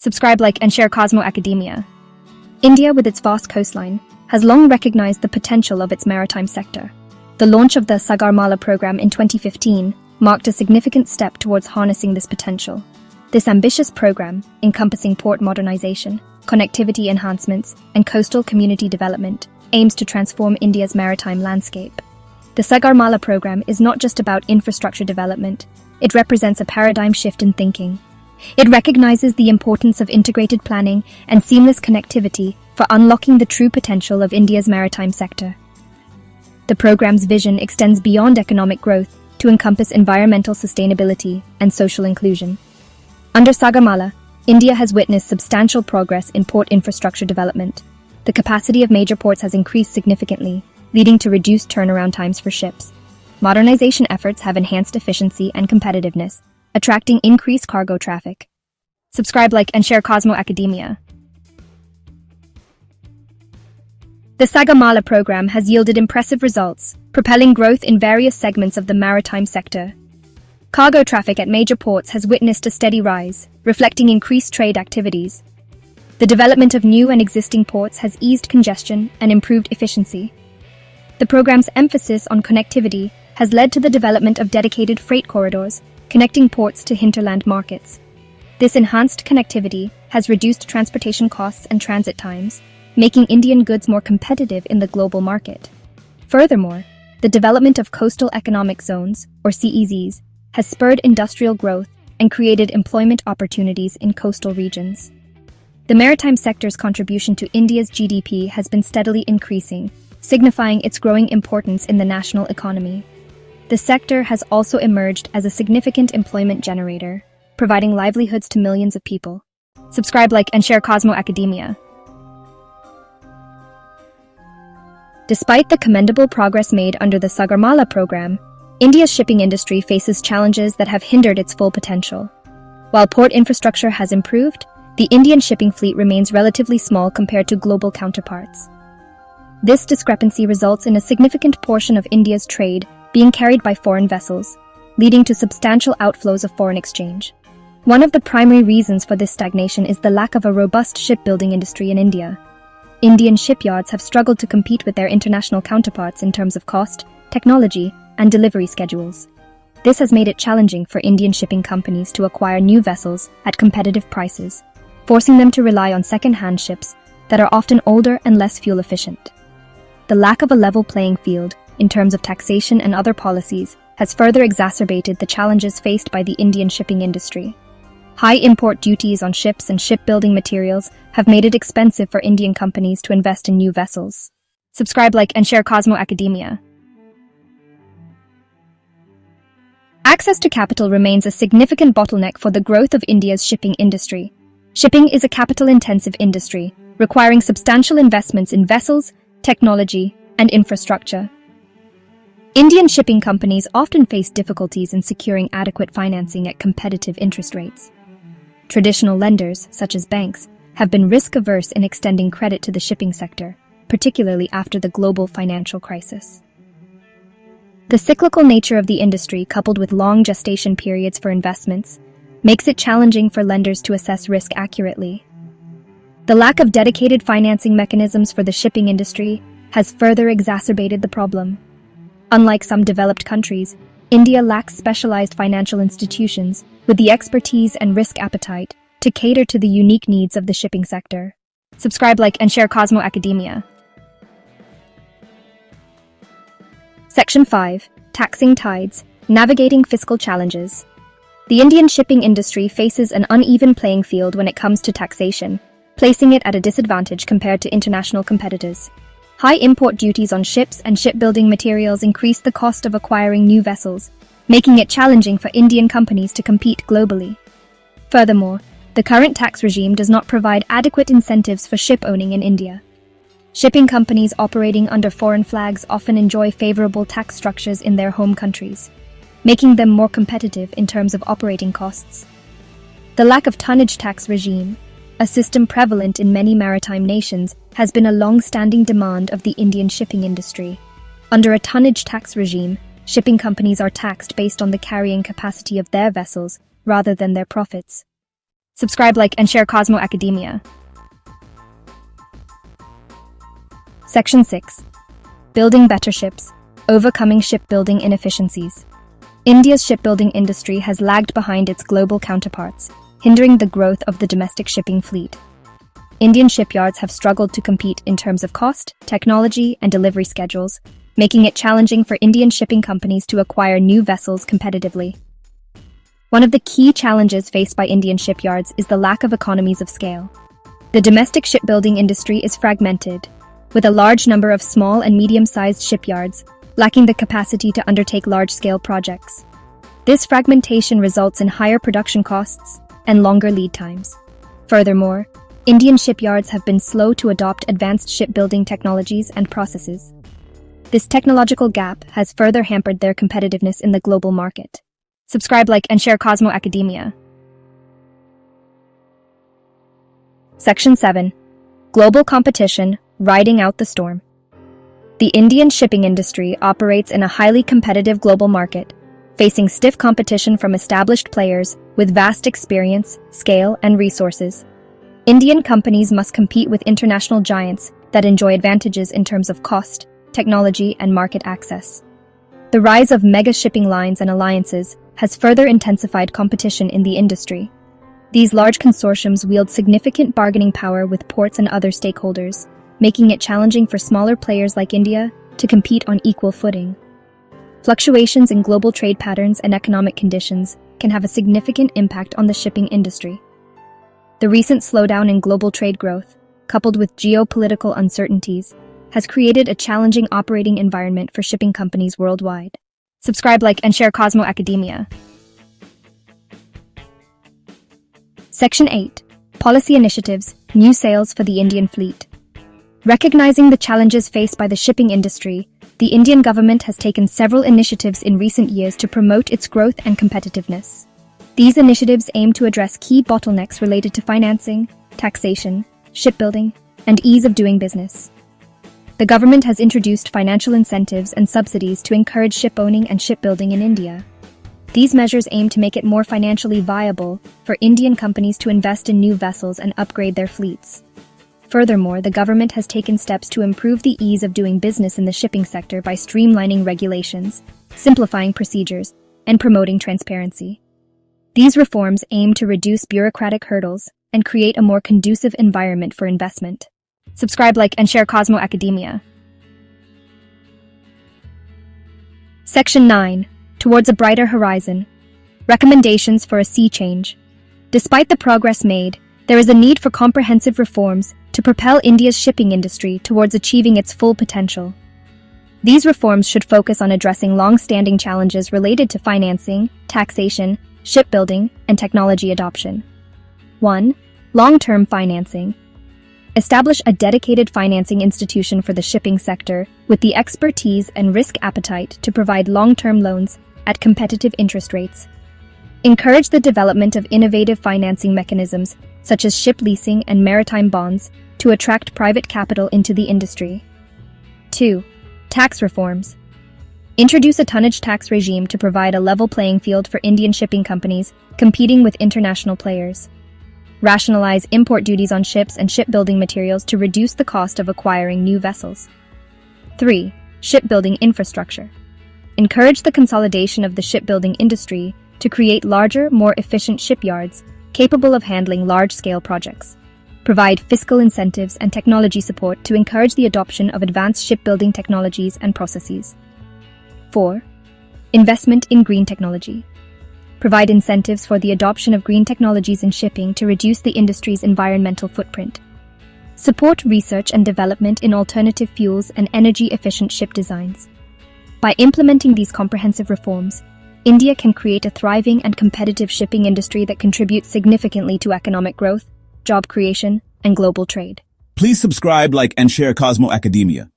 Subscribe, like, and share Cosmo Academia. India, with its vast coastline, has long recognized the potential of its maritime sector. The launch of the Sagarmala Programme in 2015 marked a significant step towards harnessing this potential. This ambitious program, encompassing port modernization, connectivity enhancements, and coastal community development, aims to transform India's maritime landscape. The Sagarmala Programme is not just about infrastructure development, it represents a paradigm shift in thinking. It recognizes the importance of integrated planning and seamless connectivity for unlocking the true potential of India's maritime sector. The program's vision extends beyond economic growth to encompass environmental sustainability and social inclusion. Under Sagarmala, India has witnessed substantial progress in port infrastructure development. The capacity of major ports has increased significantly, leading to reduced turnaround times for ships. Modernization efforts have enhanced efficiency and competitiveness, attracting increased cargo traffic. Subscribe, like, and share Cosmo Academia. The Sagarmala Programme has yielded impressive results, propelling growth in various segments of the maritime sector. Cargo traffic at major ports has witnessed a steady rise, reflecting increased trade activities. The development of new and existing ports has eased congestion and improved efficiency. The programme's emphasis on connectivity has led to the development of dedicated freight corridors, connecting ports to hinterland markets. This enhanced connectivity has reduced transportation costs and transit times, making Indian goods more competitive in the global market. Furthermore, the development of coastal economic zones, or CEZs, has spurred industrial growth and created employment opportunities in coastal regions. The maritime sector's contribution to India's GDP has been steadily increasing, signifying its growing importance in the national economy. The sector has also emerged as a significant employment generator, providing livelihoods to millions of people. Subscribe, like, and share Cosmo Academia. Despite the commendable progress made under the Sagarmala Programme, India's shipping industry faces challenges that have hindered its full potential. While port infrastructure has improved, the Indian shipping fleet remains relatively small compared to global counterparts. This discrepancy results in a significant portion of India's trade being carried by foreign vessels, leading to substantial outflows of foreign exchange. One of the primary reasons for this stagnation is the lack of a robust shipbuilding industry in India. Indian shipyards have struggled to compete with their international counterparts in terms of cost, technology, and delivery schedules. This has made it challenging for Indian shipping companies to acquire new vessels at competitive prices, forcing them to rely on second-hand ships that are often older and less fuel-efficient. The lack of a level playing field in terms of taxation and other policies has further exacerbated the challenges faced by the Indian shipping industry. High import duties on ships and shipbuilding materials have made it expensive for Indian companies to invest in new vessels. Subscribe, like, and share Cosmo Academia. Access to capital remains a significant bottleneck for the growth of India's shipping industry. Shipping is a capital-intensive industry, requiring substantial investments in vessels, technology, and infrastructure. Indian shipping companies often face difficulties in securing adequate financing at competitive interest rates. Traditional lenders, such as banks, have been risk-averse in extending credit to the shipping sector, particularly after the global financial crisis. The cyclical nature of the industry, coupled with long gestation periods for investments, makes it challenging for lenders to assess risk accurately. The lack of dedicated financing mechanisms for the shipping industry has further exacerbated the problem. Unlike some developed countries, India lacks specialized financial institutions with the expertise and risk appetite to cater to the unique needs of the shipping sector. Subscribe, like, and share Cosmo Academia. Section 5. Taxing Tides, Navigating Fiscal Challenges. The Indian shipping industry faces an uneven playing field when it comes to taxation, placing it at a disadvantage compared to international competitors. High import duties on ships and shipbuilding materials increase the cost of acquiring new vessels, making it challenging for Indian companies to compete globally. Furthermore, the current tax regime does not provide adequate incentives for ship owning in India. Shipping companies operating under foreign flags often enjoy favorable tax structures in their home countries, making them more competitive in terms of operating costs. The lack of tonnage tax regime, a system prevalent in many maritime nations, has been a long-standing demand of the Indian shipping industry. Under a tonnage tax regime, shipping companies are taxed based on the carrying capacity of their vessels rather than their profits. Subscribe, like, and share Cosmo Academia. Section 6. Building better ships. Overcoming shipbuilding inefficiencies. India's shipbuilding industry has lagged behind its global counterparts, hindering the growth of the domestic shipping fleet. Indian shipyards have struggled to compete in terms of cost, technology, and delivery schedules, making it challenging for Indian shipping companies to acquire new vessels competitively. One of the key challenges faced by Indian shipyards is the lack of economies of scale. The domestic shipbuilding industry is fragmented, with a large number of small and medium-sized shipyards lacking the capacity to undertake large-scale projects. This fragmentation results in higher production costs and longer lead times. Furthermore, Indian shipyards have been slow to adopt advanced shipbuilding technologies and processes. This technological gap has further hampered their competitiveness in the global market. Subscribe, like, and share Cosmo Academia. Section 7. Global competition, riding out the storm. The Indian shipping industry operates in a highly competitive global market, facing stiff competition from established players with vast experience, scale, and resources. Indian companies must compete with international giants that enjoy advantages in terms of cost, technology, and market access. The rise of mega shipping lines and alliances has further intensified competition in the industry. These large consortiums wield significant bargaining power with ports and other stakeholders, making it challenging for smaller players like India to compete on equal footing. Fluctuations in global trade patterns and economic conditions can have a significant impact on the shipping industry. The recent slowdown in global trade growth, coupled with geopolitical uncertainties, has created a challenging operating environment for shipping companies worldwide. Subscribe, like, and share Cosmo Academia. Section 8. Policy initiatives, new sails for the Indian fleet. Recognizing the challenges faced by the shipping industry, the Indian government has taken several initiatives in recent years to promote its growth and competitiveness. These initiatives aim to address key bottlenecks related to financing, taxation, shipbuilding, and ease of doing business. The government has introduced financial incentives and subsidies to encourage shipowning and shipbuilding in India. These measures aim to make it more financially viable for Indian companies to invest in new vessels and upgrade their fleets. Furthermore, the government has taken steps to improve the ease of doing business in the shipping sector by streamlining regulations, simplifying procedures, and promoting transparency. These reforms aim to reduce bureaucratic hurdles and create a more conducive environment for investment. Subscribe, like, and share Cosmo Academia. Section 9. Towards a brighter horizon. Recommendations for a sea change. Despite the progress made, there is a need for comprehensive reforms to propel India's shipping industry towards achieving its full potential. These reforms should focus on addressing long-standing challenges related to financing, taxation, shipbuilding, and technology adoption. 1. Long-term financing. Establish a dedicated financing institution for the shipping sector with the expertise and risk appetite to provide long-term loans at competitive interest rates. Encourage the development of innovative financing mechanisms such as ship leasing and maritime bonds to attract private capital into the industry. 2. Tax reforms. Introduce a tonnage tax regime to provide a level playing field for Indian shipping companies competing with international players. Rationalize import duties on ships and shipbuilding materials to reduce the cost of acquiring new vessels. 3. Shipbuilding infrastructure. Encourage the consolidation of the shipbuilding industry to create larger, more efficient shipyards capable of handling large-scale projects. Provide fiscal incentives and technology support to encourage the adoption of advanced shipbuilding technologies and processes. 4. Investment in green technology. Provide incentives for the adoption of green technologies in shipping to reduce the industry's environmental footprint. Support research and development in alternative fuels and energy-efficient ship designs. By implementing these comprehensive reforms, India can create a thriving and competitive shipping industry that contributes significantly to economic growth, job creation, and global trade. Please subscribe, like, and share Cosmo Academia.